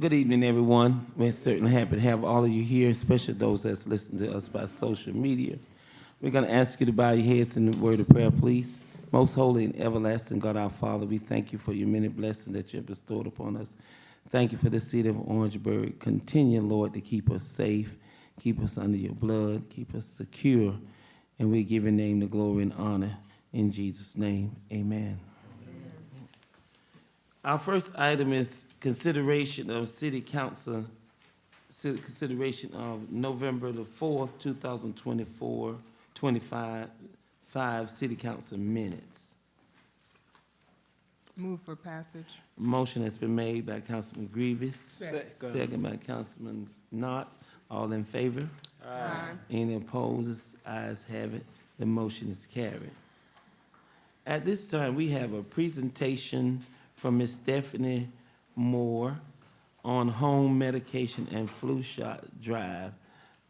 Good evening, everyone. We're certainly happy to have all of you here, especially those that's listening to us by social media. We're going to ask you to bow your heads in the word of prayer, please. Most holy and everlasting God, our Father, we thank you for your many blessings that you have bestowed upon us. Thank you for the city of Orangeburg. Continue, Lord, to keep us safe, keep us under your blood, keep us secure, and we give your name the glory and honor. In Jesus' name, amen. Our first item is consideration of city council, consideration of November the 4th, 2024, 25 city council minutes. Move for passage. Motion has been made by Councilman Grievous. Second by Councilman Knotts. All in favor? Aye. Any opposed? Ayes have it. The motion is carried. At this time, we have a presentation from Ms. Stephanie Moore on home medication and flu shot drive.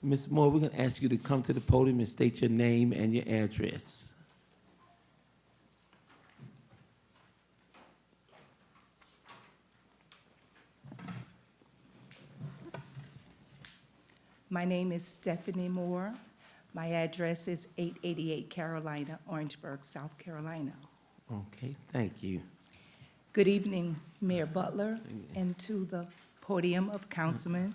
Ms. Moore, we're going to ask you to come to the podium and state your name and your address. My name is Stephanie Moore. My address is 888 Carolina, Orangeburg, South Carolina. Okay, thank you. Good evening, Mayor Butler, and to the podium of councilmen.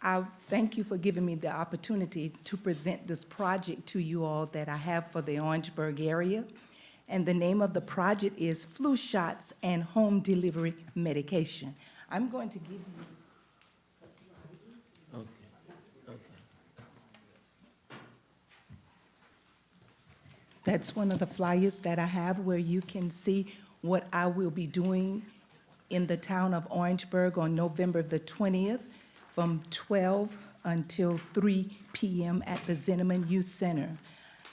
I thank you for giving me the opportunity to present this project to you all that I have for the Orangeburg area. And the name of the project is Flu Shots and Home Delivery Medication. I'm going to give you That's one of the flyers that I have where you can see what I will be doing in the town of Orangeburg on November the 20th from 12 until 3 p.m. at the Zinneman Youth Center.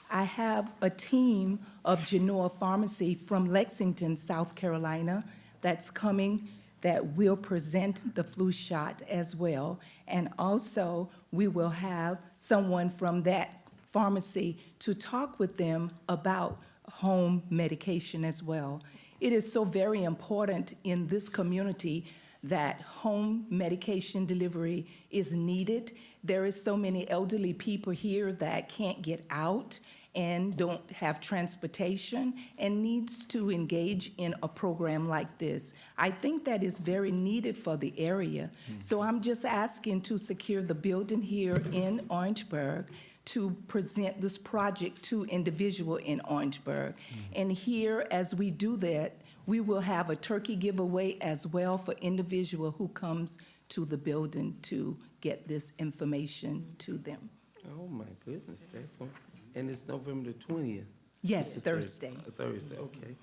I have a team of Genoa Pharmacy from Lexington, South Carolina, that's coming that will present the flu shot as well. And also, we will have someone from that pharmacy to talk with them about home medication as well. It is so very important in this community that home medication delivery is needed. There is so many elderly people here that can't get out and don't have transportation and needs to engage in a program like this. I think that is very needed for the area. So I'm just asking to secure the building here in Orangeburg to present this project to individual in Orangeburg. And here, as we do that, we will have a turkey giveaway as well for individual who comes to the building to get this information to them. Oh, my goodness, that's going, and it's November the 20th. Yes, It's Thursday. Thursday, okay.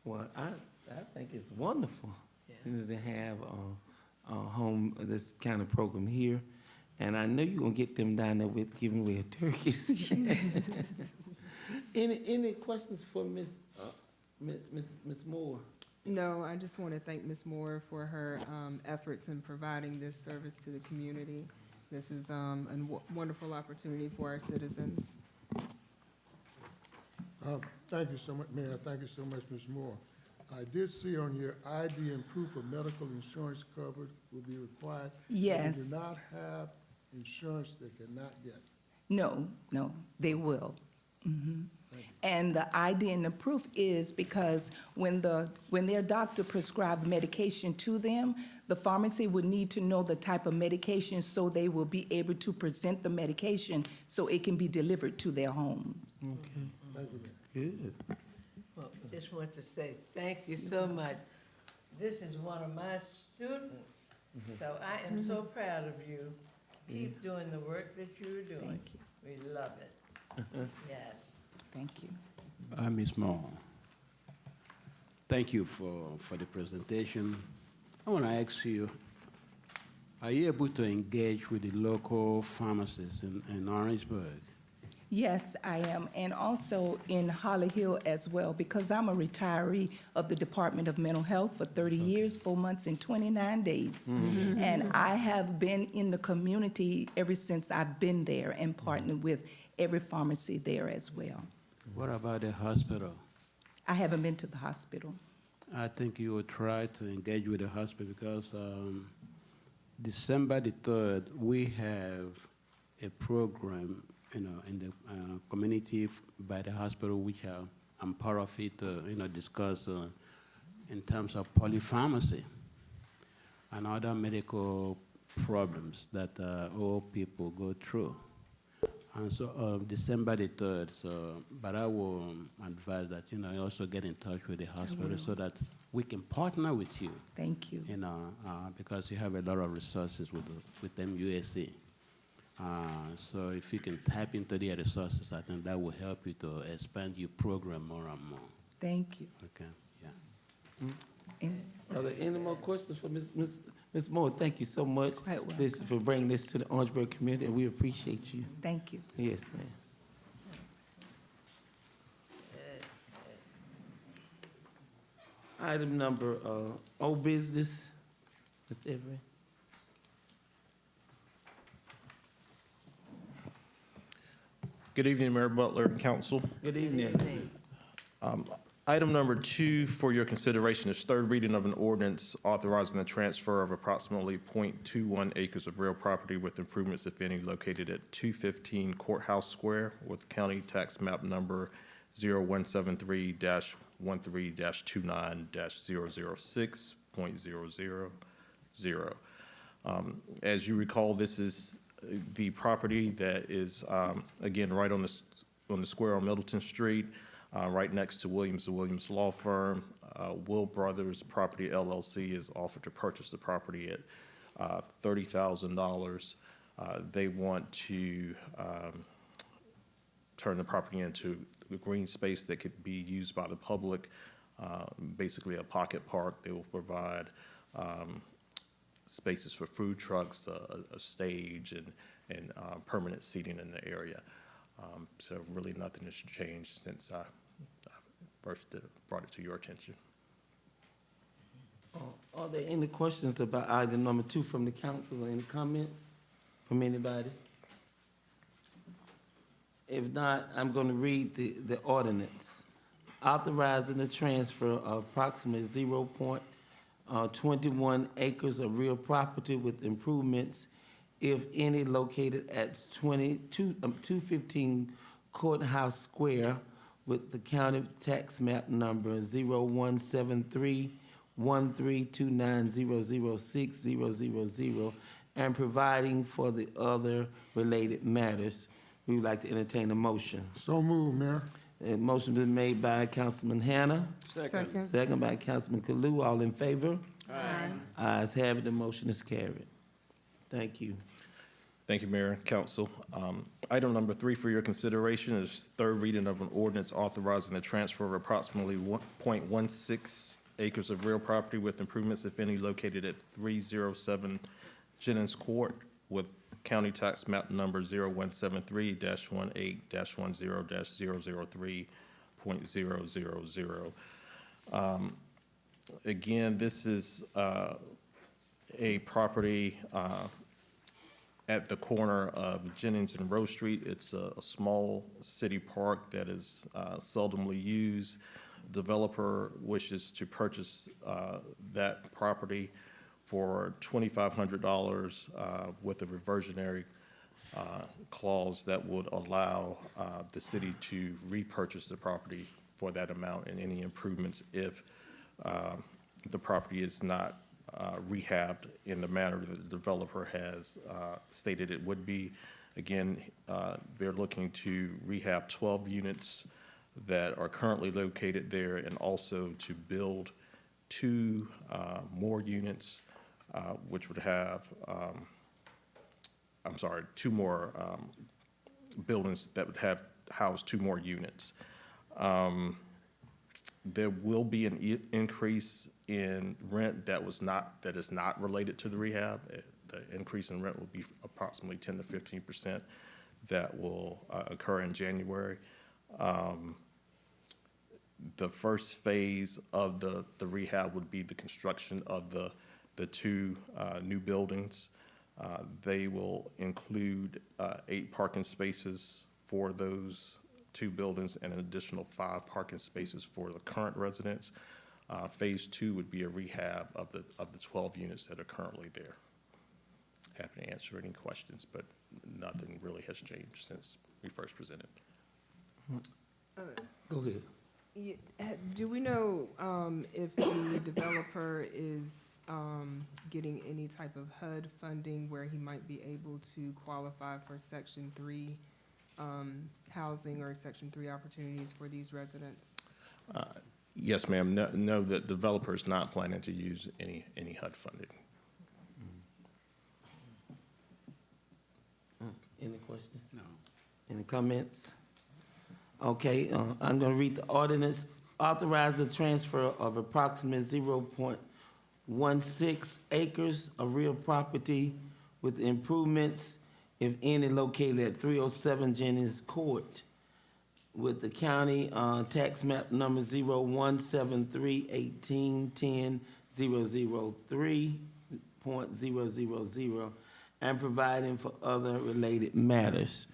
Well, I think it's wonderful to have home, this kind of program here. And I know you're gonna get them down there with giving away turkeys. Any questions for Miss Moore? No, I just want to thank Ms. Moore for her efforts in providing this service to the community. This is a wonderful opportunity for our citizens. Thank you so much, Mayor. Thank you so much, Ms. Moore. I did see on your ID and proof of medical insurance covered will be required. Yes. If you do not have insurance, they cannot get. No, they will. And the ID and the proof is because when their doctor prescribed medication to them, the pharmacy would need to know the type of medication so they will be able to present the medication so it can be delivered to their homes. Okay, Thank you, Mayor. good. Well, just want to say thank you so much. This is one of my students, so I am so proud of you. Keep doing the work that you're doing. Thank you. We love it. Yes. Thank you. Ms. Moore, thank you for the presentation. I want to ask you, are you able to engage with the local pharmacists in Orangeburg? Yes, I am, and also in Holly Hill as well, because I'm a retiree of the Department of Mental Health for 30 years, 4 months, and 29 days. And I have been in the community ever since I've been there and partnered with every pharmacy there as well. What about the hospital? I haven't been to the hospital. I think you would try to engage with the hospital because December the 3rd, we have a program, in the community by the hospital, which I'm part of it, discuss in terms of polypharmacy and other medical problems that old people go through. And so December the 3rd, but I will advise that, you also get in touch with the hospital so that we can partner with you, Thank you. because you have a lot of resources with MUSC. So if you can tap into their resources, I think that will help you to expand your program more and more. Thank you. Okay, yeah. And Are there any more questions for Ms. Moore? Thank you so much. Quite welcome. This, for bringing this to the Orangeburg community, and we appreciate you. thank you. Yes, ma'am. Item number, old business, Mr. Everett. Good evening, Mayor Butler and council. Good evening. Item number 2 for your consideration is third reading of an ordinance authorizing the transfer of approximately .21 acres of real property with improvements, if any, located at 215 Courthouse Square with county tax map number 0173-13-29-006.000. As you recall, this is the property that is, again, right on the square on Middleton Street, right next to Williams & Williams Law Firm. Will Brothers Property LLC is offered to purchase the property at $30,000. They want to turn the property into a green space that could be used by the public, basically a pocket park. They will provide spaces for food trucks, a stage, and permanent seating in the area. So really nothing has changed since I first brought it to your attention. Are there any questions about item number 2 from the council, or any comments from anybody? If not, I'm going to read the ordinance. Authorizing the transfer of approximately 0.21 acres of real property with improvements, if any, located at 215 Courthouse Square with the county tax map number 0173-1329-006-000 and providing for the other related matters. We would like to entertain a motion. So moved, Mayor. A motion been made by Councilman Hannah. Second. Second by Councilman Kalu. All in favor? Aye. Ayes have it, the motion is carried. Thank you. Thank you, Mayor and Council. Item number 3 for your consideration is third reading of an ordinance authorizing the transfer of approximately 1.16 acres of real property with improvements, if any, located at 307 Jennings Court with county tax map number 0173-18-10-003.000. Again, this is a property at the corner of Jennings and Rose Street. It's a small city park that is seldomly used. Developer wishes to purchase that property for $2,500 with a reversionary clause that would allow the city to repurchase the property for that amount and any improvements if the property is not rehabbed in the manner that the developer has stated it would be. Again, they're looking to rehab 12 units that are currently located there and also to build 2 more units, which would have, 2 more buildings that would have housed 2 more units. There will be an increase in rent that is not related to the rehab. The increase in rent will be approximately 10 to 15% that will occur in January. The first phase of the rehab would be the construction of the 2 new buildings. They will include 8 parking spaces for those 2 buildings and an additional 5 parking spaces for the current residents. Phase 2 would be a rehab of the 12 units that are currently there. happy to answer any questions, but nothing really has changed since we first presented. Go ahead. Do we know if the developer is getting any type of HUD funding where he might be able to qualify for Section 3 housing or Section 3 opportunities for these residents? Yes, ma'am. No, the developer is not planning to use any HUD funding. Any questions? No. Any comments? Okay, I'm gonna read the ordinance. Authorize the transfer of approximately 0.16 acres of real property with improvements, if any, located at 307 Jennings Court with the county, tax map number 0173-1810-003.000, and providing for other related matters.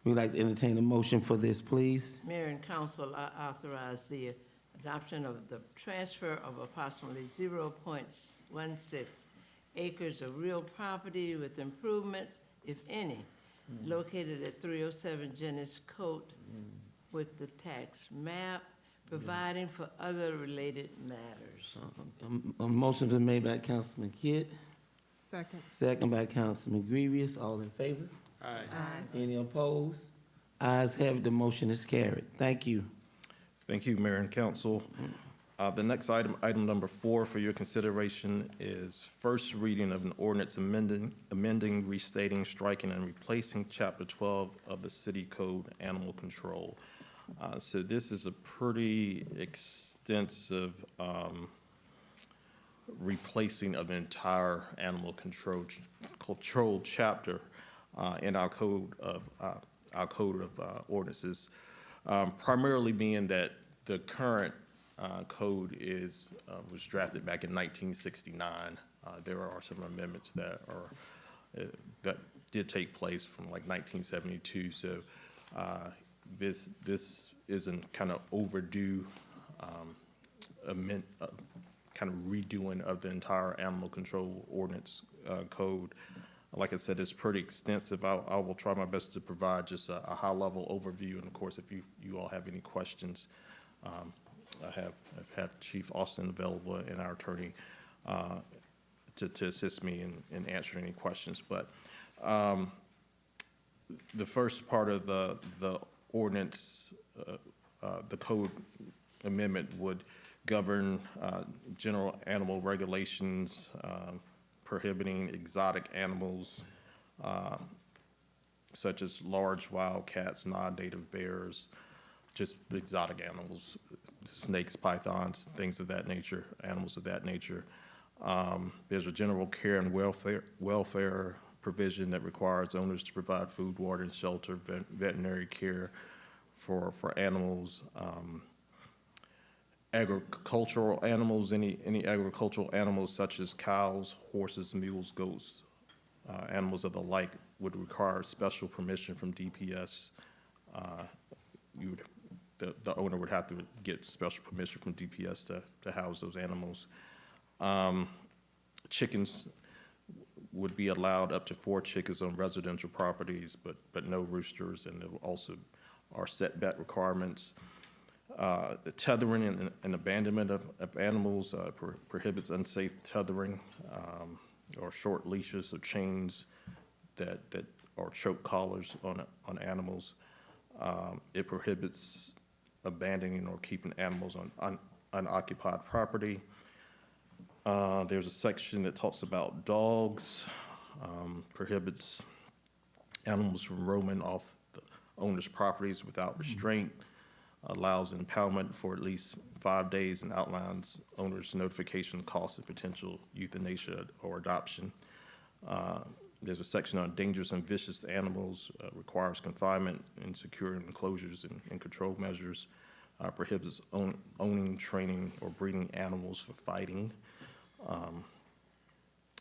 We'd like to entertain a motion for this, please. Mayor and council, I authorize the adoption of the transfer of approximately 0.16 acres of real property with improvements, if any, located at 307 Jennings Court with the tax map, providing for other related matters. A motion's been made by Councilman Kidd, Second. second by Councilman Grievous. All in favor? Aye. Any opposed? Ayes have it, the motion is carried. Thank you. Thank you, Mayor and Council. The next item number 4 for your consideration is first reading of an ordinance amending, restating, striking, and replacing Chapter 12 of the City Code Animal Control. So this is a pretty extensive replacing of an entire animal control chapter in our code of ordinances. Primarily being that the current code was drafted back in 1969. There are some amendments that did take place from like 1972. So this is a kind of overdue kind of redoing of the entire animal control ordinance code. Like I said, it's pretty extensive. I will try my best to provide just a high-level overview, and of course, if you all have any questions, I have Chief Austin available and our attorney to assist me in answering any questions. But the first part of the ordinance, the code amendment would govern general animal regulations, prohibiting exotic animals such as large wild cats, non-native bears, just exotic animals, snakes, pythons, things of that nature, animals of that nature. There's a general care and welfare provision that requires owners to provide food, water, and shelter, veterinary care for animals. Agricultural animals, any agricultural animals such as cows, horses, mules, goats, animals of the like would require special permission from DPS. The owner would have to get special permission from DPS to house those animals. Chickens would be allowed up to 4 chickens on residential properties, but no roosters, and there also are setback requirements. The tethering and abandonment of animals prohibits unsafe tethering or short leashes or chains that or choke collars on animals. It prohibits abandoning or keeping animals on unoccupied property. There's a section that talks about dogs, prohibits animals from roaming off the owner's properties without restraint, allows impoundment for at least 5 days, and outlines owner's notification costs of potential euthanasia or adoption. There's a section on dangerous and vicious animals, requires confinement in secure enclosures and control measures, prohibits owning, training, or breeding animals for fighting.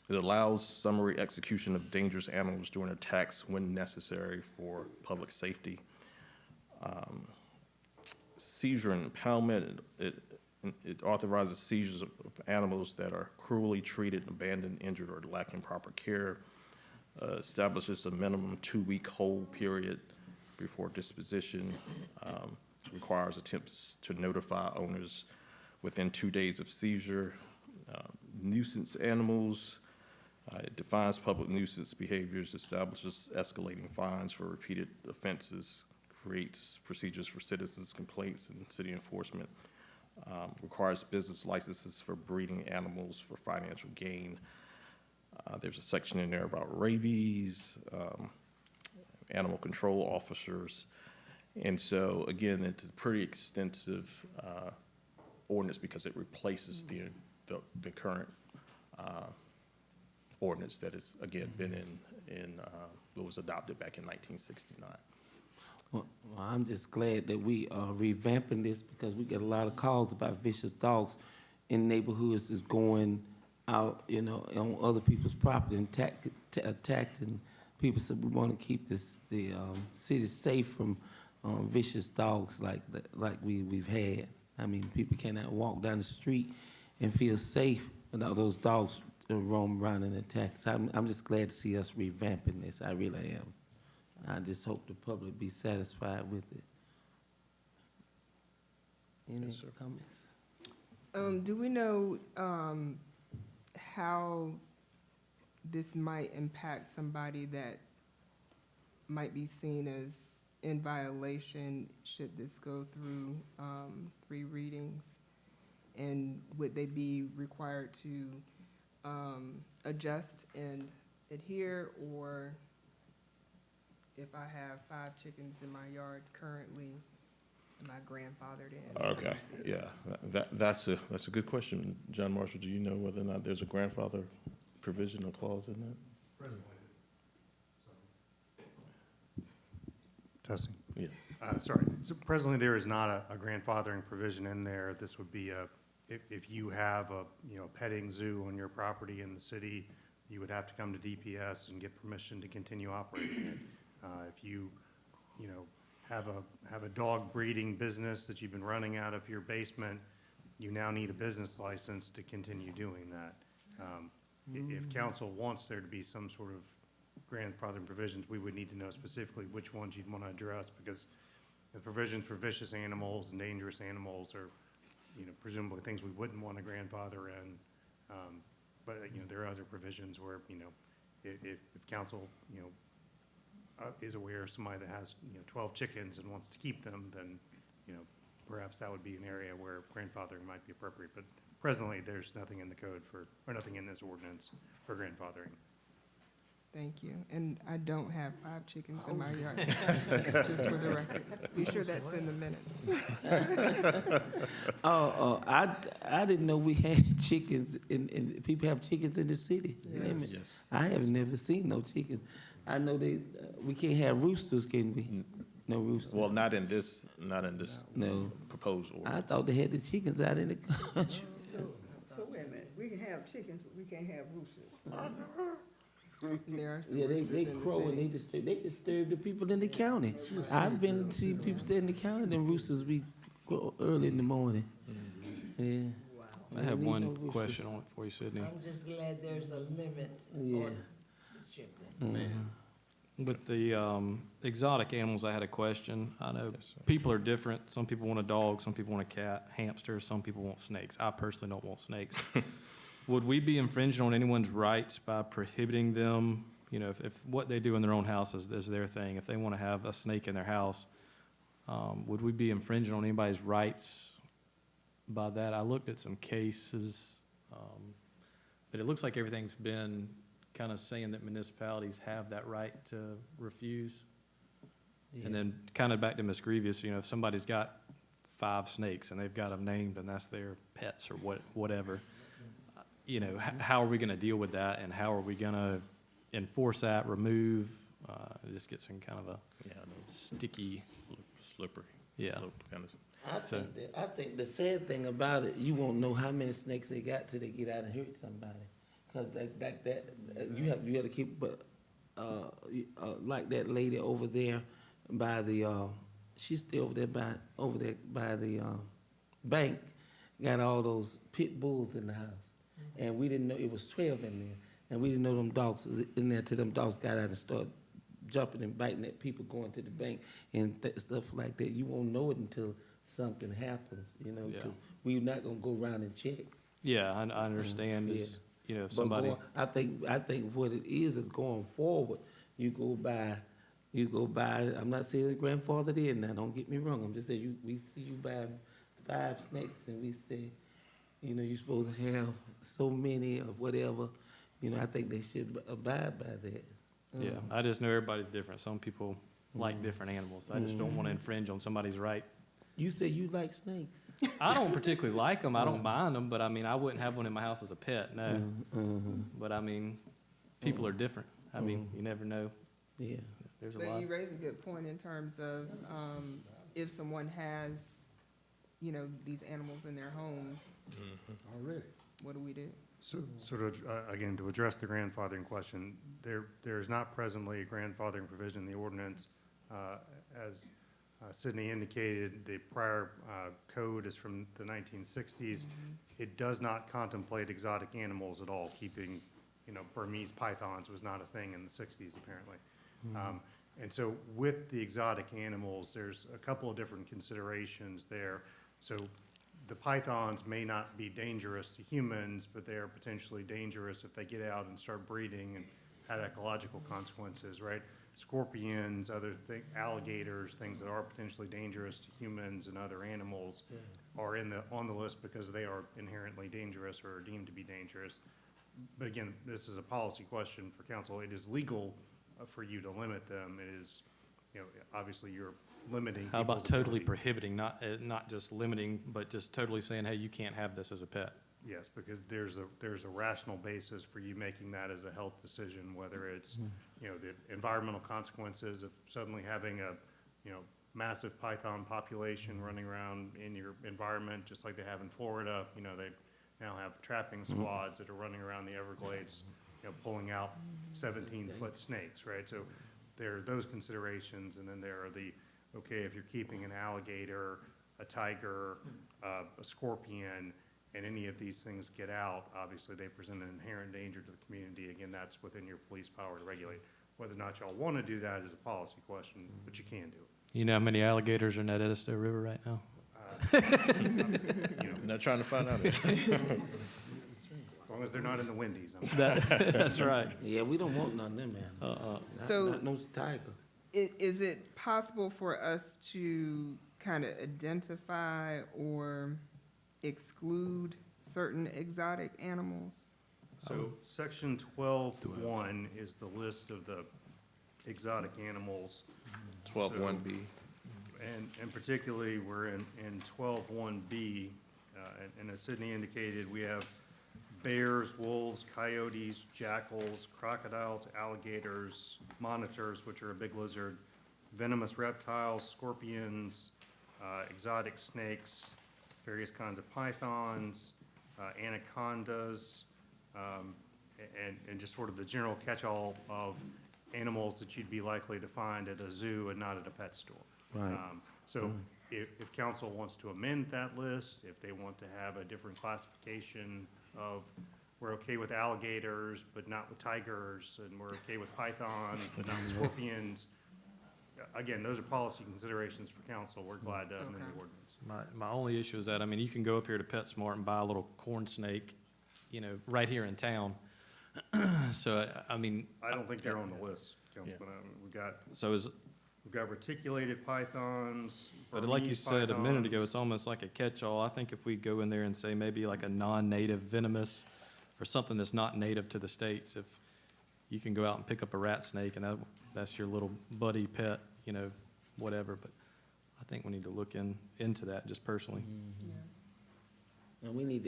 It allows summary execution of dangerous animals during attacks when necessary for public safety. Seizure and impoundment, it authorizes seizures of animals that are cruelly treated, abandoned, injured, or lacking proper care. establishes a minimum 2-week hold period before disposition, requires attempts to notify owners within 2 days of seizure. Nuisance animals, it defines public nuisance behaviors, establishes escalating fines for repeated offenses, creates procedures for citizens' complaints and city enforcement, requires business licenses for breeding animals for financial gain. There's a section in there about rabies, animal control officers. And so, again, it's a pretty extensive ordinance because it replaces the current ordinance that has, again, been that was adopted back in 1969. Well, I'm just glad that we are revamping this because we get a lot of calls about vicious dogs in neighborhoods that's going out, you know, on other people's property and attacking people. So we want to keep the city safe from vicious dogs like we've had. I mean, people cannot walk down the street and feel safe without those dogs roam around and attack. So I'm just glad to see us revamping this. I really am. I just hope the public be satisfied with it. Any comments? Do we know how this might impact somebody that might be seen as in violation should this go through 3 readings? And would they be required to adjust and adhere, or if I have 5 chickens in my yard currently, am I grandfathered in? Okay, yeah, that's a good question. John Marshall, do you know whether or not there's a grandfather provision or clause in that? Presently. Testing. Yeah. Sorry. So presently, there is not a grandfathering provision in there. This would be if you have a petting zoo on your property in the city, you would have to come to DPS and get permission to continue operating it. If you have a dog breeding business that you've been running out of your basement, you now need a business license to continue doing that. If council wants there to be some sort of grandfathering provisions, we would need to know specifically which ones you'd want to address, because the provisions for vicious animals and dangerous animals are, presumably things we wouldn't want to grandfather in. But, there are other provisions where, if council, is aware of somebody that has, 12 chickens and wants to keep them, then, perhaps that would be an area where grandfathering might be appropriate. But presently, there's nothing in the code or nothing in this ordinance for grandfathering. Thank you. And I don't have 5 chickens in my yard, just for the record. Be sure that's in the minutes. I didn't know we had chickens in people have chickens in the city. Yes. Yes. I have never seen no chickens. I know we can't have roosters, can we? No roosters. Well, not in this No. proposed I ordinance. thought they had the chickens out in the country. So wait a minute, we can have chickens, but we can't have roosters. There are some Yeah, roosters they in the crow and city. they disturb the people in the county. I've been to see people say in the county, them roosters be crow early in the morning. Yeah. I have We need no one roosters. question on it for you, Sydney. I'm just glad there's a limit Yeah. on chicken. With the exotic animals, I had a question. I know Yes, sir. people are different. Some people want a dog, some people want a cat, hamster, some people want snakes. I personally don't want snakes. Would we be infringing on anyone's rights by prohibiting them? If what they do in their own house is their thing, if they want to have a snake in their house, would we be infringing on anybody's rights by that? I looked at some cases, but it looks like everything's been kind of saying that municipalities have that right to refuse. And then kind of back to Ms. Grievous, if somebody's got 5 snakes and they've got them named and that's their pets or whatever, how are we going to deal with that, and how are we going to enforce that, remove? It just gets in kind of a Yeah, I know. sticky, Slippery. Yeah. Slope kind of. I think the sad thing about it, you won't know how many snakes they got till they get out and hurt somebody. Cause you have to keep, but like that lady over there by the she's still over there by the bank, got all those pit bulls in the house, and we didn't know it was 12 in there. and we didn't know them dogs was in there till them dogs got out and started jumping and biting at people going to the bank and stuff like that. You won't know it until something happens, you know, Yeah. because we're not gonna go around and check. Yeah, I understand, is, you know, if But somebody, I think what it is going forward, you go by, I'm not saying his grandfather did now, don't get me wrong, I'm just saying, we see you buy 5 snakes and we say, you know, you're supposed to have so many or whatever, you know, I think they should abide by that. yeah, I just know everybody's different. Some people like different animals. I just don't want to infringe on somebody's right. You say you like snakes? I don't particularly like them. I don't mind them, but I mean, I wouldn't have one in my house as a pet, no. But I mean, people are different. I mean, you never know. Yeah. There's a But lot. you raise a good point in terms of, if someone has, you know, these animals in their homes, Already. what do we do? So to, again, to address the grandfathering question, there is not presently a grandfathering provision in the ordinance. As Sydney indicated, the prior code is from the 1960s. It does not contemplate exotic animals at all. Keeping, you know, Burmese pythons was not a thing in the 60s, apparently. And so with the exotic animals, there's a couple of different considerations there. So the pythons may not be dangerous to humans, but they are potentially dangerous if they get out and start breeding and have ecological consequences, right? Scorpions, alligators, things that are potentially dangerous to humans and other animals are on the list because they are inherently dangerous or are deemed to be dangerous. But again, this is a policy question for council. It is legal for you to limit them. It is, you know, obviously you're limiting. How about people's totally ability- prohibiting, not just limiting, but just totally saying, hey, you can't have this as a pet? Yes, because there's a rational basis for you making that as a health decision, whether it's, you know, the environmental consequences of suddenly having a, you know, massive python population running around in your environment, just like they have in Florida. You know, they now have trapping squads that are running around the Everglades, you know, pulling out 17-foot snakes, right? So there are those considerations, and then there are the, okay, if you're keeping an alligator, a tiger, a scorpion, and any of these things get out, obviously they present an inherent danger to the community. Again, that's within your police power to regulate. Whether or not y'all want to do that is a policy question, but you can do it. You know how many alligators are in that Edisto River right now? You know, Not trying to find out. as long as they're not in the Wendy's. That's right. Yeah, we don't want none of them, man. So- Not no tiger. Is it possible for us to kind of identify or exclude certain exotic animals? So section 12.1 is the list of the exotic animals. 12(1)B. And particularly, we're in 12.1B, and as Sydney indicated, we have bears, wolves, coyotes, jackals, crocodiles, alligators, monitors, which are a big lizard, venomous reptiles, scorpions, exotic snakes, various kinds of pythons, anacondas, and just sort of the general catch-all of animals that you'd be likely to find at a zoo and not at a pet store. Right. So if council wants to amend that list, if they want to have a different classification of, we're okay with alligators, but not with tigers, and we're okay with pythons, but not with scorpions, again, those are policy considerations for council. We're glad to amend the Okay. ordinance. My only issue is that, I mean, you can go up here to PetSmart and buy a little corn snake, you know, right here in town. So, I mean, I don't think they're on the list, Councilman. so is, We've got reticulated pythons, but like you Burmese said a minute ago, pythons. it's almost like a catch-all. I think if we go in there and say maybe like a non-native venomous or something that's not native to the States, if you can go out and pick up a rat snake and that's your little buddy pet, you know, whatever, but I think we need to look into that just personally. Yeah. And we need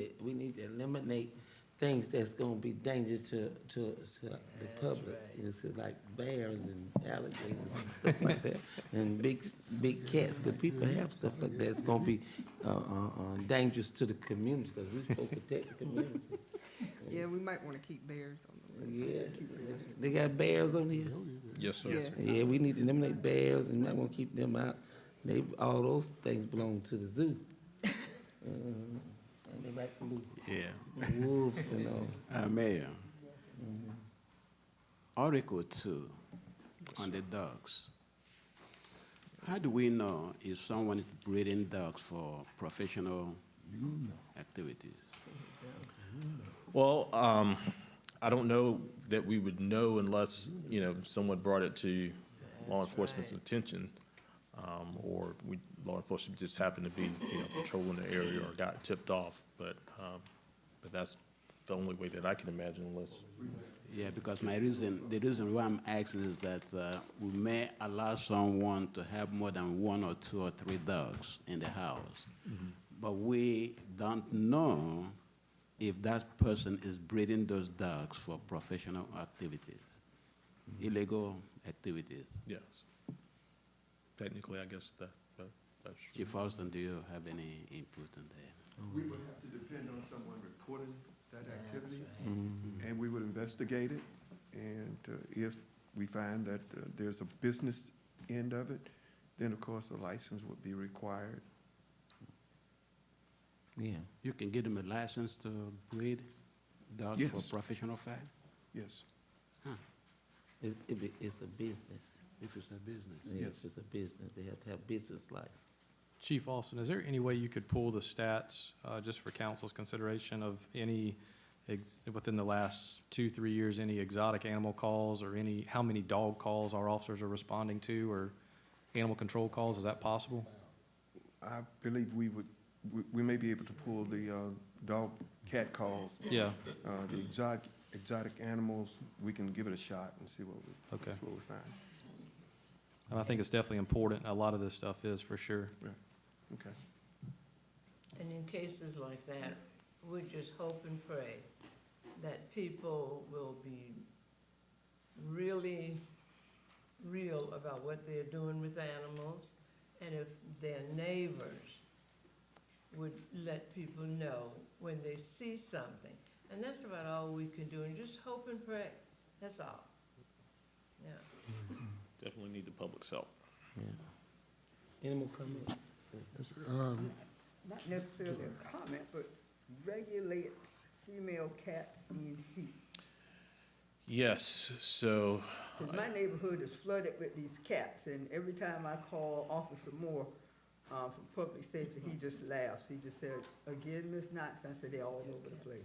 to eliminate things that's gonna be danger to the public. It's like bears and alligators and stuff like that, and big cats, cause people have stuff like that. It's gonna be, dangerous to the community, cause we supposed to protect the community. Yeah, we might want to keep bears on the list. Yeah, they got bears on here? Yes, sir. Yes, sir. Yeah, we need to eliminate bears, and we might wanna keep them out. All those things belong to the zoo. And they like the Yeah. wolves and all. Mayor, Article 2 on the dogs. How do we know if someone is breeding dogs for professional activities? Well, I don't know that we would know unless, you know, someone brought it to law enforcement's attention. Or law enforcement just happened to be, you know, patrolling the area or got tipped off. But that's the only way that I can imagine unless. Yeah, because the reason why I'm asking is that we may allow someone to have more than 1 or 2 or 3 dogs in the house. But we don't know if that person is breeding those dogs for professional activities, illegal activities. Yes. Technically, I guess that's true. Chief Austin, do you have any input on that? We would have to depend on someone reporting that activity, and we would investigate it. And if we find that there's a business end of it, then of course a license would be required. Yeah. You can give them a license to breed dogs for Yes. professional fact, Yes, It's a business. if it's a business. Yes. It's a business. They have to have business license. Chief Austin, is there any way you could pull the stats, just for council's consideration of any, within the last 2-3 years, any exotic animal calls or how many dog calls our officers are responding to, or animal control calls? Is that possible? I believe we may be able to pull the dog, cat calls. Yeah, The exotic animals, we can give it a shot and see what Okay. we find. I think it's definitely important. A lot of this stuff is, for sure. Okay. And in cases like that, we just hope and pray that people will be really real about what they're doing with animals, and if their neighbors would let people know when they see something. And that's about all we can do, and just hope and pray, that's all. Yeah. Definitely need the public's help. Yeah. Any more comments? Yes, Not necessarily a comment, but regulates female cats in heat. Yes, so, 'Cause my neighborhood is flooded with these cats, and every time I call Officer Moore, from public safety, he just laughs. He just said, "Again, Miss Knox?" I said, "They're all over the place."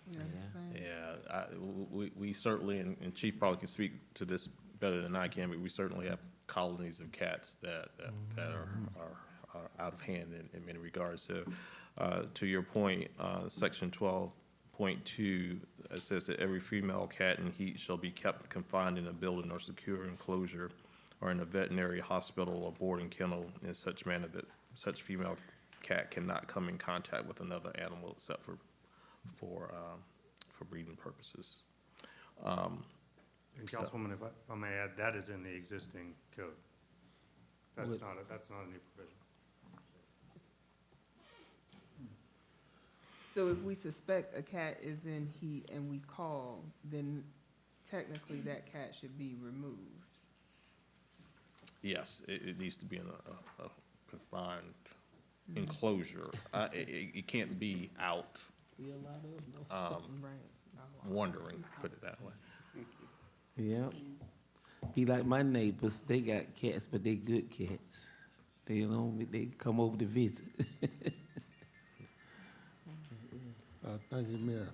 Yeah, Yeah. same. yeah, we certainly, and Chief probably can speak to this better than I can, but we certainly have colonies of cats that are out of hand in many regards. So, to your point, Section 12.2, it says that every female cat in heat shall be kept confined in a building or secure enclosure or in a veterinary hospital or boarding kennel in such manner that such female cat cannot come in contact with another animal except for breeding purposes. And Councilwoman, if I may add, that is in the existing code. That's not a new provision. So if we suspect a cat is in heat and we call, then technically that cat should be removed. Yes, it needs to be in a confined enclosure. It can't be out Right. wandering, put it that way. Yeah. Be like my neighbors, they got cats, but they good cats. They come over to visit. Thank you, Mayor.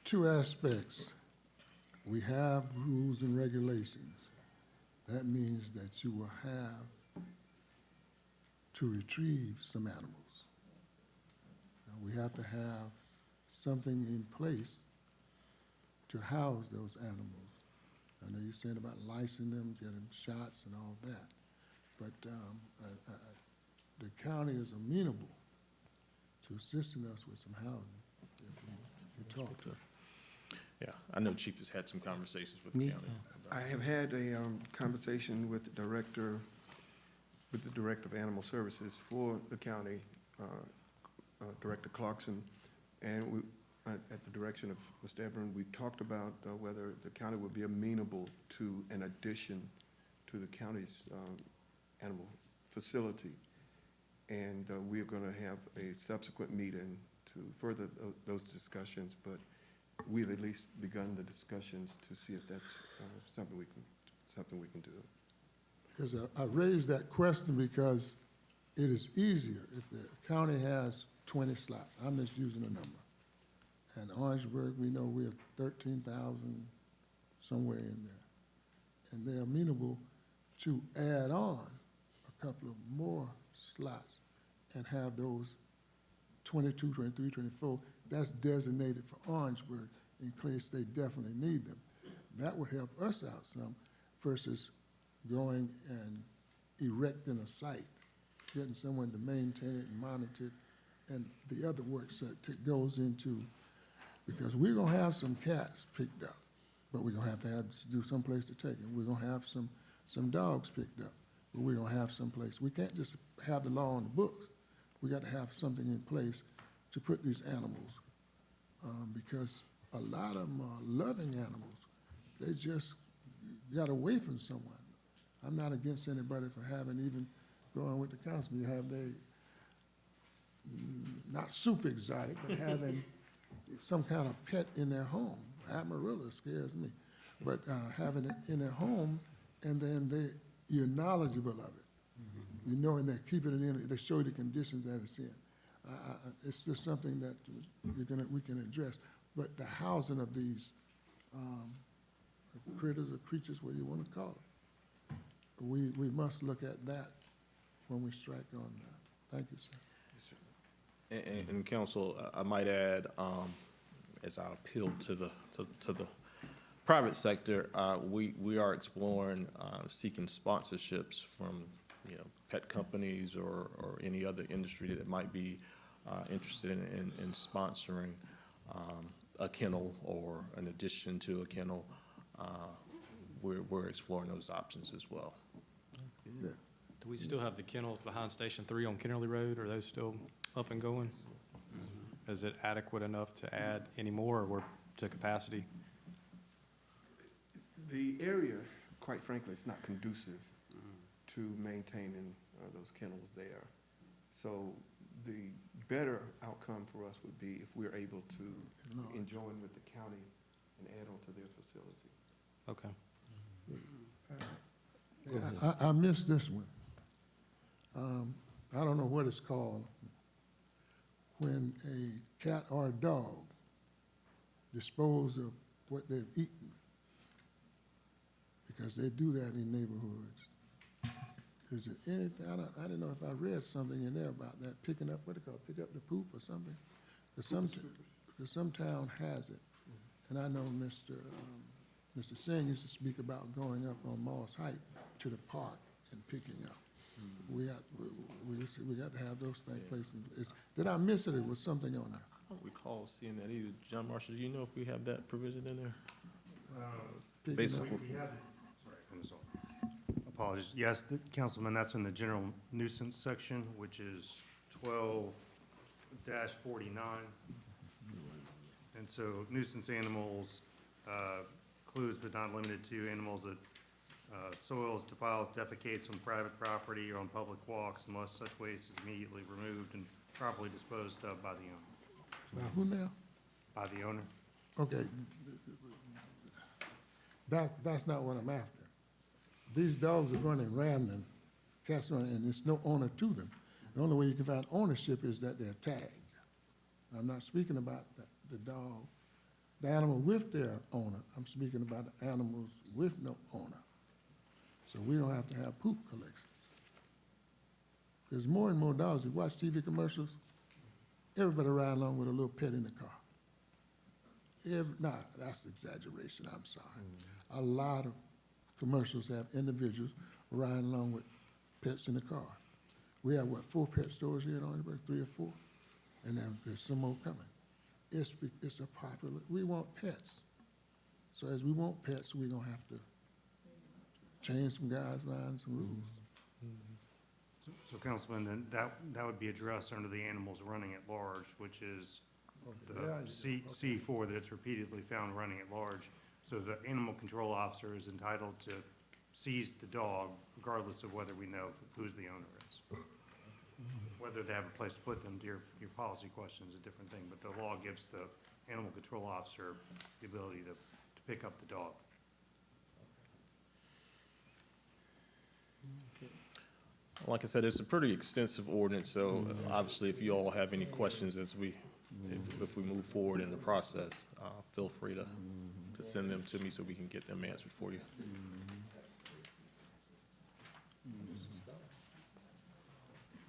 2 aspects. We have rules and regulations. That means that you will have to retrieve some animals. And we have to have something in place to house those animals. I know you're saying about licensing them, getting shots and all that, but the county is amenable to assisting us with some housing if we talk to them. Yeah, I know Chief has had some conversations with the Yeah. county. I have had a conversation with the director of Animal Services for the county, Director Clarkson, and we, at the direction of Mr. Ebron, we talked about whether the county would be amenable to an addition to the county's animal facility. And we're going to have a subsequent meeting to further those discussions, but we've at least begun the discussions to see if that's something we can do. Because I raised that question because it is easier if the county has 20 slots. I'm just using a number. And Orangeburg, we know we have 13,000 somewhere in there. And they're amenable to add on a couple of more slots and have those 22, 23, 24, that's designated for Orangeburg in case they definitely need them. That would help us out some versus going and erecting a site, getting someone to maintain it and monitor it, and the other work that goes into, because we're gonna have some cats picked up, but we're gonna have to do some place to take them. We're gonna have some dogs picked up, but we're gonna have some place. We can't just have the law on the books. We got to have something in place to put these animals, because a lot of them are loving animals. They just got away from someone. I'm not against anybody for having, even going with the council, you have not super exotic, but having some kind of pet in their home. Amarilla scares me, but having it in their home, and then you're knowledgeable of it. You know, and they're keeping it in, they show you the conditions that it's in. It's just something that we can address. But the housing of these critters or creatures, what do you want to call them? We must look at that when we strike on that. Thank you, sir. And council, I might add, as I appeal to the private sector, we are exploring, seeking sponsorships from, pet companies or any other industry that might be interested in sponsoring a kennel or an addition to a kennel. We're exploring those options as well. Do we still have the kennels behind Station 3 on Kennerly Road? Are those still up and going? Is it adequate enough to add any more, or we're to capacity? The area, quite frankly, is not conducive to maintaining those kennels there. So the better outcome for us would be if we're able to join with the county and add on to their facility. Okay. I missed this one. I don't know what it's called. When a cat or a dog dispose of what they've eaten, because they do that in neighborhoods. Is it anything, I don't know if I read something in there about that, picking up, what do they call it, pick up the poop or something? Because some town has it. And I know Mr. Singh used to speak about going up on Moss Height to the park and picking up. We got to have those things placed in place. Did I miss it, or was something on there? I don't recall seeing that either. John Marshall, do you know if we have that provision in there? Picking up. Basically, Apologies. Yes, Councilman, that's in the general nuisance section, which is 12-49. And so nuisance animals includes but not limited to animals that soils, defiles, defecates on private property or on public walks unless such waste is immediately removed and properly disposed of by the owner. Now, who now? By the owner? Okay. That's not what I'm after. These dogs are running random, cats running, and there's no owner to them. The only way you can find ownership is that they're tagged. I'm not speaking about the dog, the animal with their owner. I'm speaking about the animals with no owner. So we don't have to have poop collections. There's more and more dogs. You watch TV commercials, everybody ride along with a little pet in the car. That's exaggeration, I'm sorry. A lot of commercials have individuals riding along with pets in the car. We have, 4 pet stores here in Orangeburg, 3 or 4? And then there's some more coming. It's a popular, we want pets. So as we want pets, we're gonna have to change some guidelines and rules. So Councilman, then that would be addressed under the animals running at large, which is the C4 that it's repeatedly found running at large. So the animal control officer is entitled to seize the dog regardless of whether we know who's the owner is. Whether they have a place to put them, to your policy question is a different thing, but the law gives the animal control officer the ability to pick up the dog. Like I said, it's a pretty extensive ordinance, so obviously if you all have any questions as if we move forward in the process, feel free to send them to me so we can get them answered for you.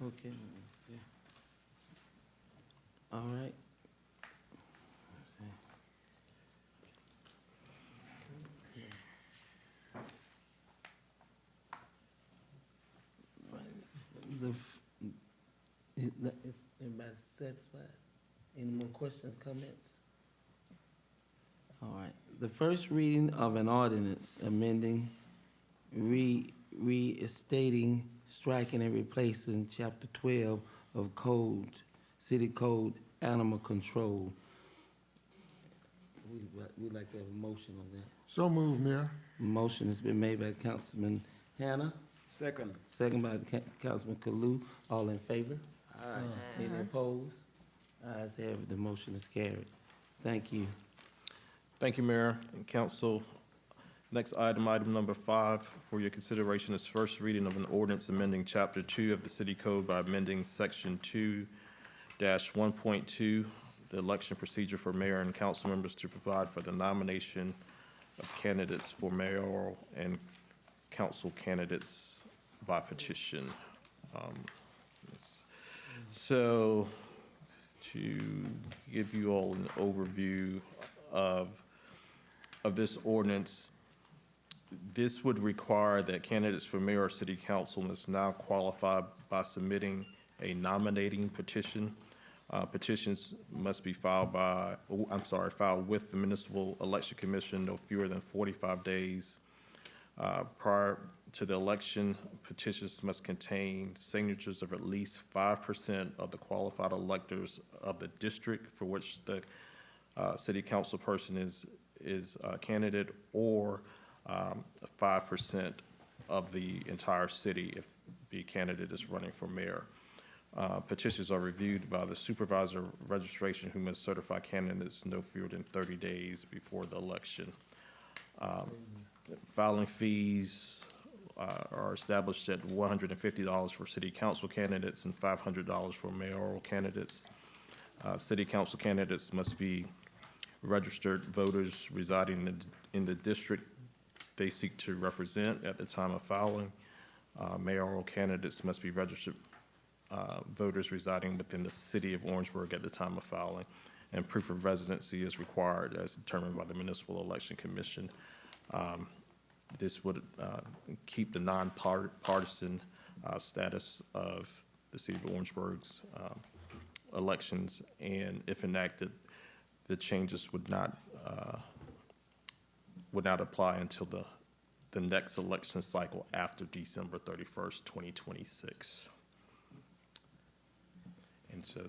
Okay. Yeah. All right. Is everybody satisfied? Any more questions, comments? All right. The first reading of an ordinance amending, restating, striking, and replacing Chapter 12 of Code, City Code, Animal Control. We'd like to have a motion on that. So moved, Mayor. Motion has been made by Councilman Hannah. Second. Second by Councilman Kalu. All in favor? Any opposed? Ayes have it, the motion is carried. Thank you. Thank you, Mayor and Council. Next item, item number 5, for your consideration is first reading of an ordinance amending Chapter 2 of the City Code by amending Section 2-1.2, the election procedure for mayor and council members to provide for the nomination of candidates for mayoral and council candidates by petition. So, to give you all an overview of this ordinance, this would require that candidates for mayor or city council must now qualify by submitting a nominating petition. Petitions must be filed with the Municipal Election Commission no fewer than 45 days prior to the election. Petitions must contain signatures of at least 5% of the qualified electors of the district for which the city council person is a candidate, or 5% of the entire city if the candidate is running for mayor. Petitions are reviewed by the supervisor of registration, who must certify candidates no fewer than 30 days before the election. Filing fees are established at $150 for city council candidates and $500 for mayoral candidates. City council candidates must be registered voters residing in the district they seek to represent at the time of filing. Mayoral candidates must be registered voters residing within the city of Orangeburg at the time of filing, and proof of residency is required as determined by the Municipal Election Commission. This would keep the nonpartisan status of the city of Orangeburg's elections, and if enacted, the changes would not apply until the next election cycle after December 31st, 2026. And so,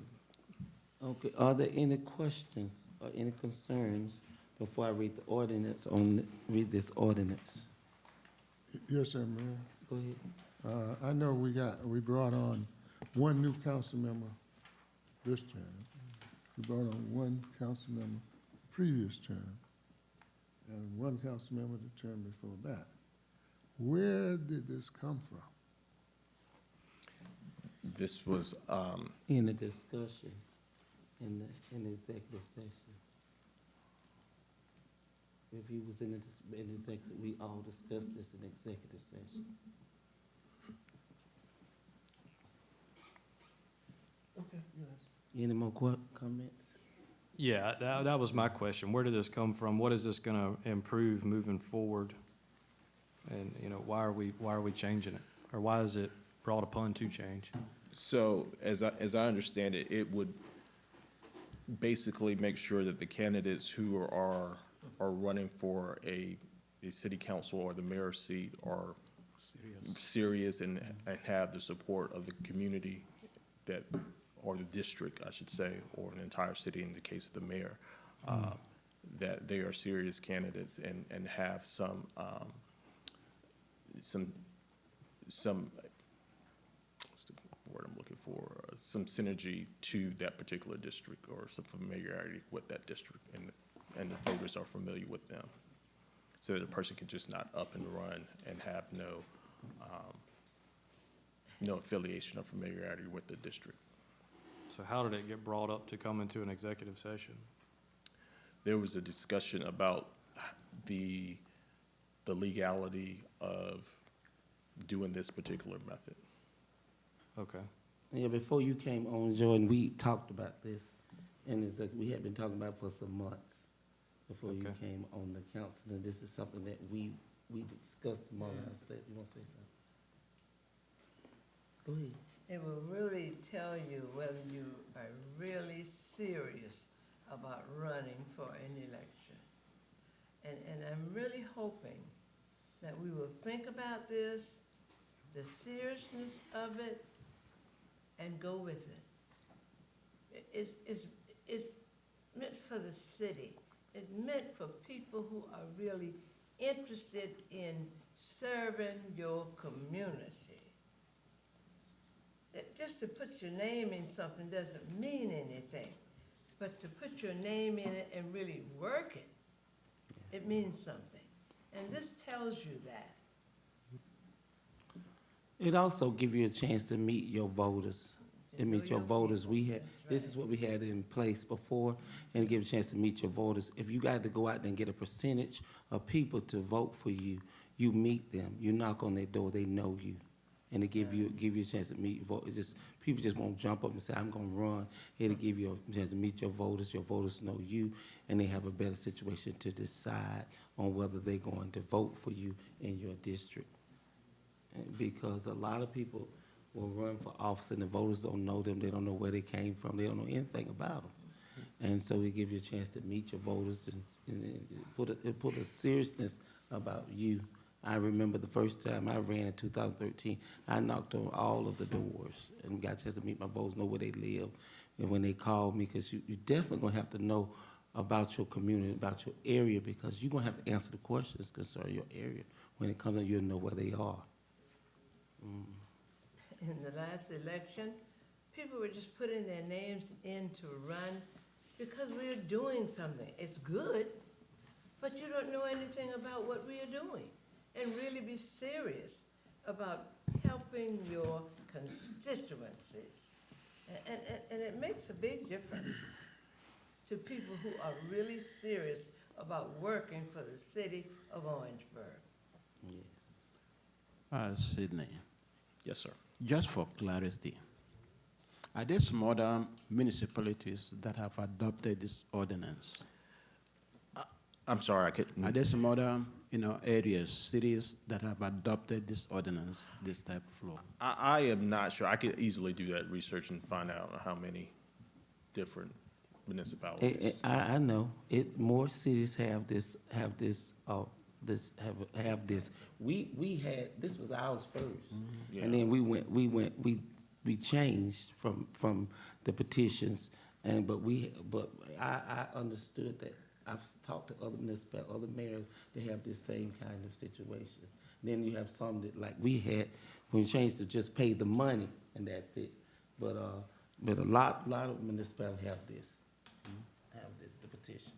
Okay, are there any questions or any concerns before I read read this ordinance? Yes, sir, Mayor. Go ahead. I know we brought on one new council member this term. We brought on one council member previous term, and one council member the term before that. Where did this come from? this was, In the discussion, in the executive session. If he was in executive, we all discussed this in executive session. Okay, yes. Any more comments? Yeah, that was my question. Where did this come from? What is this gonna improve moving forward? And, why are we changing it? Or why is it brought upon to change? so as I understand it, it would basically make sure that the candidates who are running for a city council or the mayor's seat are serious and have the support of the community or the district, I should say, or an entire city in the case of the mayor, that they are serious candidates and have some what's the word I'm looking for some synergy to that particular district or some familiarity with that district, and the voters are familiar with them. So that a person can just not up and run and have no affiliation or familiarity with the district. So how did it get brought up to come into an executive session? There was a discussion about the legality of doing this particular method. Okay. Yeah, before you came on, Jordan, we talked about this, and it's like, we had been talking about it for some months before you Okay. came on the council, and this is something that we discussed among ourselves. You want to say something? Go ahead. It will really tell you whether you are really serious about running for an election. And I'm really hoping that we will think about this, the seriousness of it, and go with it. It's meant for the city. It's meant for people who are really interested in serving your community. Just to put your name in something doesn't mean anything, but to put your name in it and really work it, it means something. And this tells you that. It also give you a chance to meet your voters. And meet your voters. We had, this is what we had in place before, and give a chance to meet your voters. If you got to go out there and get a percentage of people to vote for you, you meet them, you knock on their door, they know you. And it give you a chance to meet your voters. Just, people just won't jump up and say, I'm gonna run. It'll give you a chance to meet your voters know you, and they have a better situation to decide on whether they're going to vote for you in your district. And because a lot of people will run for office and the voters don't know them, they don't know where they came from, they don't know anything about them. And so it gives you a chance to meet your voters and it put a seriousness about you. I remember the first time I ran in 2013, I knocked on all of the doors and got a chance to meet my voters, know where they live. And when they called me, because you definitely gonna have to know about your community, about your area, because you're gonna have to answer the questions concerning your area. When it comes up, you'll know where they are. In the last election, people were just putting their names in to run because we are doing something. It's good, but you don't know anything about what we are doing. And really be serious about helping your constituencies. And it makes a big difference to people who are really serious about working for the city of Orangeburg. Sidney, Yes, sir. just for clarity, are there some other municipalities that have adopted this ordinance? I'm sorry, I couldn't. Are there some other, areas, cities that have adopted this ordinance, this type of law? I am not sure. I could easily do that research and find out how many different municipalities. I know, more cities have this. We had, this was ours first. Yeah. And then we changed from the petitions, but I understood that. I've talked to other other mayors, they have this same kind of situation. Then you have some that, like we had, when we changed to just pay the money and that's it. But a lot of municipalities have this, the petitions.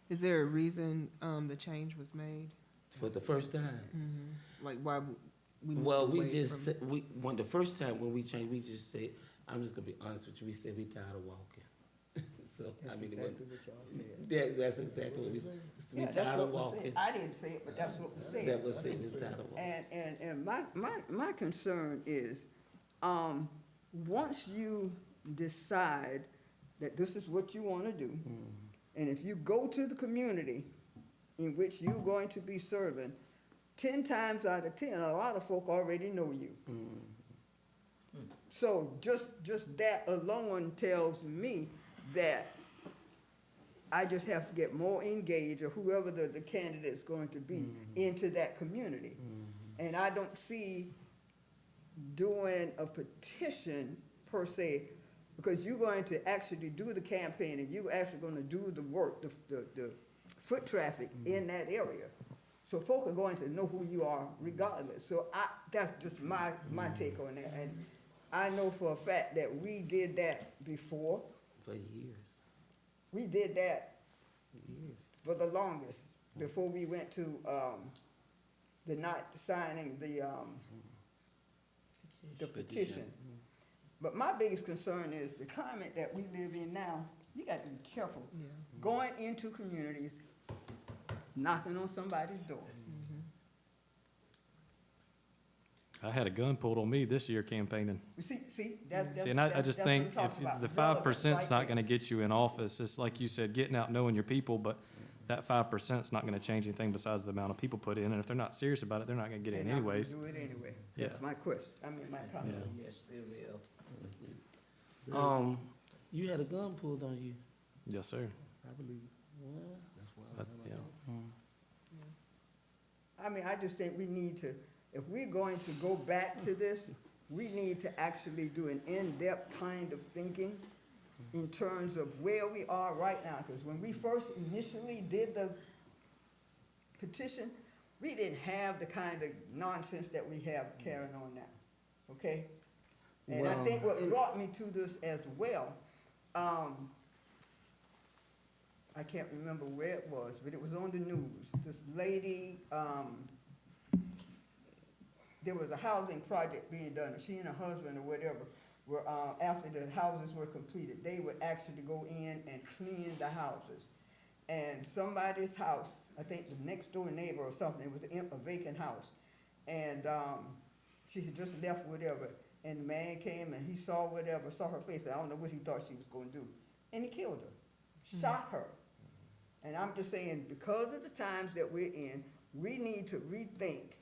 Is there a reason, the change was made? For the first time. Like why we moved Well, we away just, from- said, the first time when we changed, we just said, I'm just gonna be honest with you, we said we tired of walking. So, I mean, it wasn't. That's exactly what we said. We Yeah, that's tired of what was said. walking. I didn't say it, but that's what was said. That was it, we tired of walking. And my concern is, once you decide that this is what you wanna do, and if you go to the community in which you're going to be serving, 10 times out of 10, a lot of folk already know you. So just that alone tells me that I just have to get more engaged, or whoever the candidate's going to be, into that community. And I don't see doing a petition per se, because you're going to actually do the campaign, and you're actually gonna do the work, the foot traffic in that area. So folk are going to know who you are regardless. So that's just my take on that. And I know for a fact that we did that before. For years, We did that years. for the longest, before we went to, the not signing the petition. But my biggest concern is the climate that we live in now, you got to be careful. Yeah. Going into communities, knocking on somebody's door. I had a gun pulled on me this year campaigning. You see, that's See, and I that's just what I'm think talking if about. the Relevance 5%'s right not there. gonna get you in office, it's like you said, getting out, knowing your people, but that 5%'s not gonna change anything besides the amount of people put in, and if they're not serious about it, they're not gonna get in They're not gonna anyways. do it anyway. Yeah. That's my question, my comment. Yeah. Yes, they will. You had a gun pulled on you. Yes, sir. I believe, that's why I But, have my yeah. thoughts. I mean, I just think we need to, if we're going to go back to this, we need to actually do an in-depth kind of thinking in terms of where we are right now. Because when we first initially did the petition, we didn't have the kind of nonsense that we have carrying on now, okay? And I think what brought me to this as well, I can't remember where it was, but it was on the news. This lady, there was a housing project being done, and she and her husband or whatever were, after the houses were completed, they would actually go in and clean the houses. And somebody's house, I think the next door neighbor or something, it was a vacant house. And, she had just left whatever, and the man came and he saw whatever, saw her face, I don't know what he thought she was gonna do, and he killed her, shot her. And I'm just saying, because of the times that we're in, we need to rethink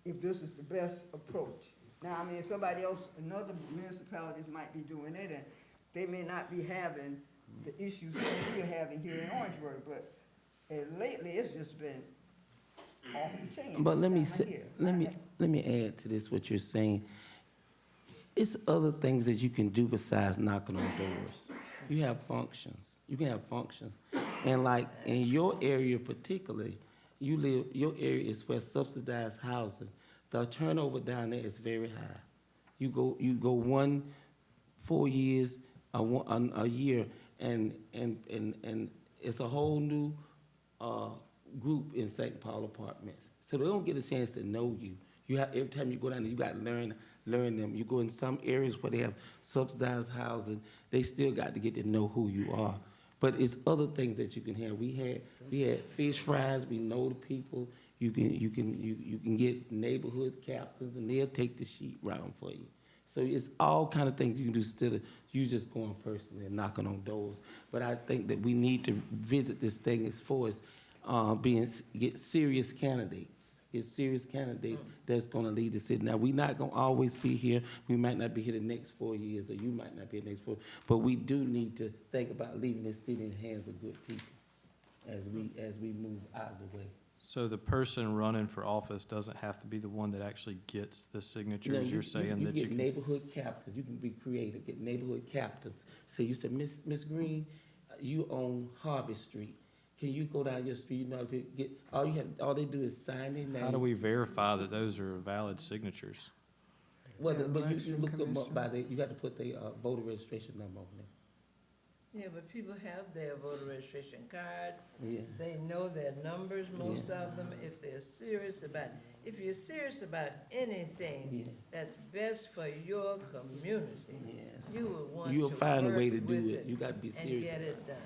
if this is the best approach. Now, I mean, somebody else, another municipalities might be doing it, and they may not be having the issues that we're having here in Orangeburg, but lately, it's just been off the chain. But let me every say, time I hear. let me add to this what you're saying. It's other things that you can do besides knocking on doors. You have functions. You can have functions. And like in your area particularly, your area is where subsidized housing. The turnover down there is very high. You go 4 years, a year, and it's a whole new group in St. Paul Apartments. So they don't get a chance to know you. You have, every time you go down there, you got to learn them. You go in some areas where they have subsidized housing, they still got to get to know who you are. But it's other things that you can have. We had fish fries. We know the people. You can get neighborhood captains, and they'll take the sheet round for you. So it's all kind of things you can do instead of you just going personally and knocking on doors. But I think that we need to visit this thing as far as get serious candidates. Get serious candidates that's going to lead the city. Now, we're not going to always be here. We might not be here the next 4 years, or you might not be here the next 4. But we do need to think about leaving this city in the hands of good people as we move out of the way. So the person running for office doesn't have to be the one that actually gets the signatures, you're saying that you get can. neighborhood captains. You can be creative. Get neighborhood captains. Say you said, Miss Green, you own Harvey Street. Can you go down your street? You know, to get all they do is sign their name. How do we verify that those are valid signatures? Well, but you Election look them up Commission. you got to put the voter registration number on there. Yeah, but people have their voter registration card. Yeah. They know their numbers, most of them, if they're serious about, if you're serious about anything Yeah. that's best for your community, Yes. you will want to You'll find a way to work do with it. You got to be and serious get about it done.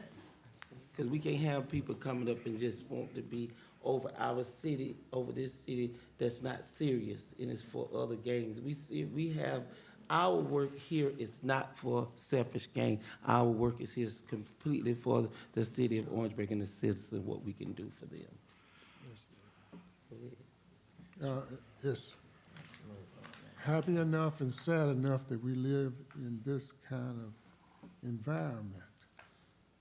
Because we can't have people coming up and just want to be over our city, over this city that's not serious and it's for other gains. We have, our work here is not for selfish gain. Our work is here completely for the city of Orangeburg and the citizens, what we can do for them. It's happy enough and sad enough that we live in this kind of environment,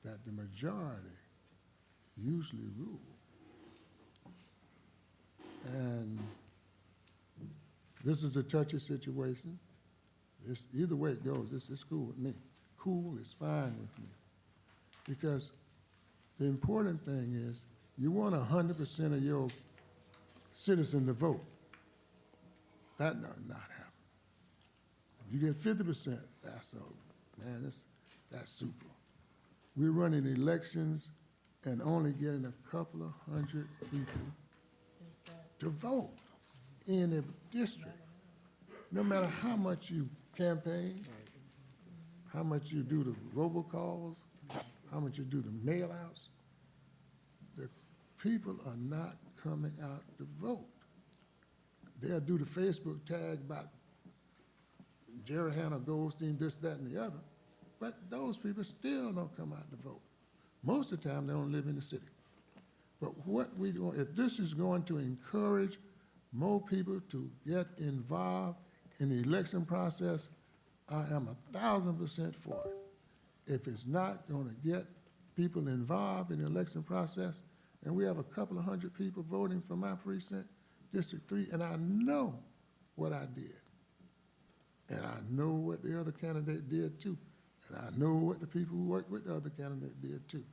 that the majority usually rule. And this is a touchy situation. Either way it goes, it's cool with me. Cool is fine with me. Because the important thing is you want 100% of your citizens to vote. That does not happen. You get 50%, that's super. We're running elections and only getting a couple of hundred people to vote in a district. No matter how much you campaign, how much you do the robocalls, how much you do the mail-outs, the people are not coming out to vote. They'll do the Facebook tag about Jerry Hannah Goldstein, this, that, and the other, but those people still don't come out to vote. Most of the time, they don't live in the city. But what we do, if this is going to encourage more people to get involved in the election process, I am 1,000% for it. If it's not gonna get people involved in the election process, and we have a couple of hundred people voting for my precinct, District 3, and I know what I did. And I know what the other candidate did too. And I know what the people who worked with the other candidate did too.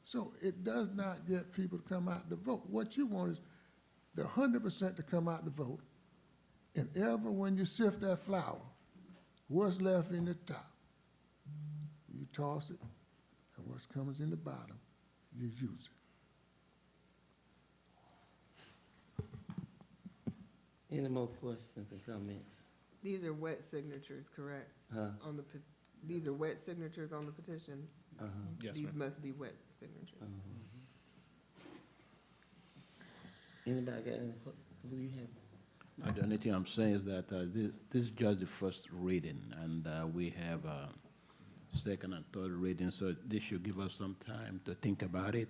So it does not get people to come out to vote. What you want is the 100% to come out to vote, and ever when you sift that flour, what's left in the top? You toss it, and what comes in the bottom, you use it. Any more questions and comments? These are wet signatures, correct? Huh? On the, these are wet signatures on the petition? Uh-huh. Yes, These ma'am. must be wet signatures. Anybody got any, do you have? The only thing I'm saying is that this is just the first reading, and we have second and third reading, so this should give us some time to think about it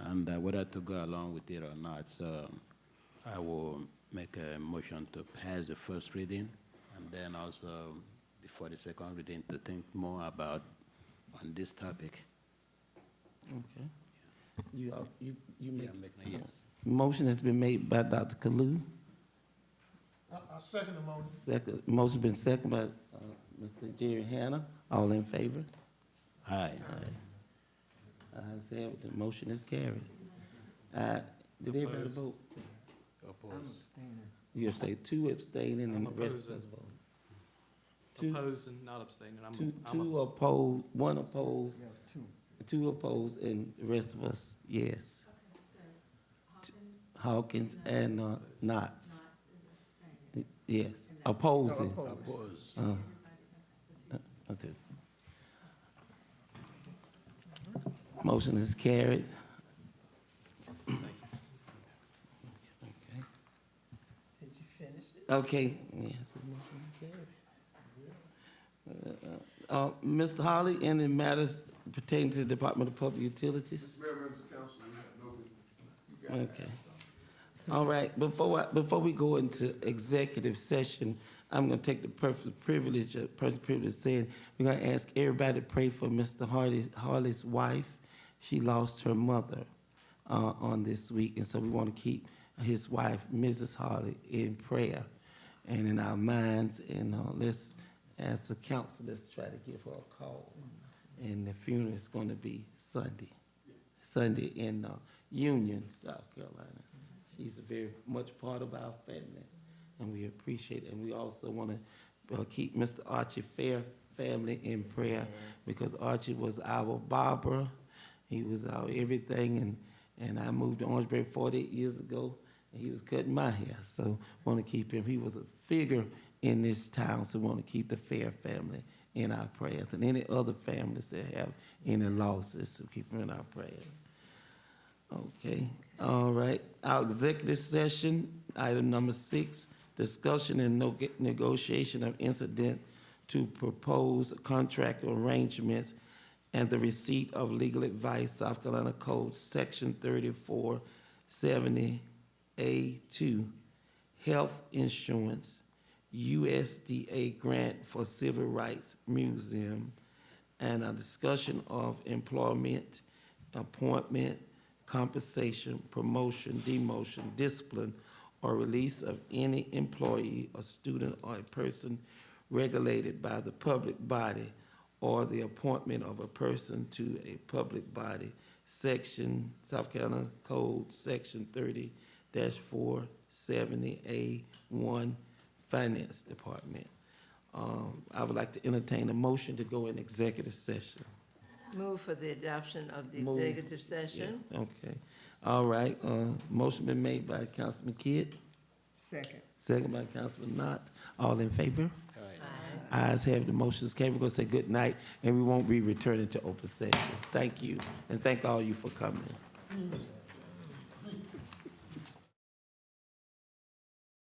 and whether to go along with it or not. So I will make a motion to pass the first reading, and then also before the second reading to think more about on this topic. Okay. You make, Yeah, making a yes. motion has been made by Dr. Kalu. I second the motion. Second, motion been seconded by Mr. Jerry Hannah. All in favor? Aye. Ayes have it, the motion is carried. Did everybody Oppose. vote? Oppose. You have say two abstaining and the I'm rest of us opposing. vote. Two, Opposing, not abstaining. two opposed, one opposed, two opposed, and the rest of us, yes. Hawkins and Knox. Yes, opposing. Oppose. Okay. Motion is carried. Did you finish it? Okay, yes, the motion is carried. Mr. Holly, any matters pertaining to the Department of Public Utilities? Mayor, members of council, we have no business. Okay. All right, before we go into executive session, I'm gonna take the personal privilege of saying, we're gonna ask everybody to pray for Mr. Harley's wife. She lost her mother, on this week, and so we wanna keep his wife, Mrs. Harley, in prayer and in our minds, and, let's, as a council, let's try to give her a call. And the funeral is gonna be Sunday in, Union, South Carolina. She's a very much part of our family, and we appreciate it. And we also want to keep Mr. Archie Fair family in prayer, because Archie was our barber. He was our everything, and I moved to Orangeburg 48 years ago, and he was cutting my hair. So want to keep him. He was a figure in this town, so we want to keep the Fair family in our prayers, and any other families that have any losses, so keep them in our prayers. Okay, all right. Our executive session, item number 6, discussion and negotiation of incident to propose contract arrangements and the receipt of legal advice, South Carolina Code, Section 3470A2, health insurance, USDA grant for Civil Rights Museum, and a discussion of employment, appointment, compensation, promotion, demotion, discipline, or release of any employee, or student, or a person regulated by the public body, or the appointment of a person to a public body, Section, South Carolina Code, Section 30-470A1, Finance Department. I would like to entertain a motion to go in executive session. Move for the adoption of the Move. executive session. Yeah, okay. All right, motion been made by Councilman Kidd, Second. second by Councilman Knott. All in favor? Ayes have the motions carried. We're gonna say good night, and we won't be returning to open session. Thank you, and thank all you for coming.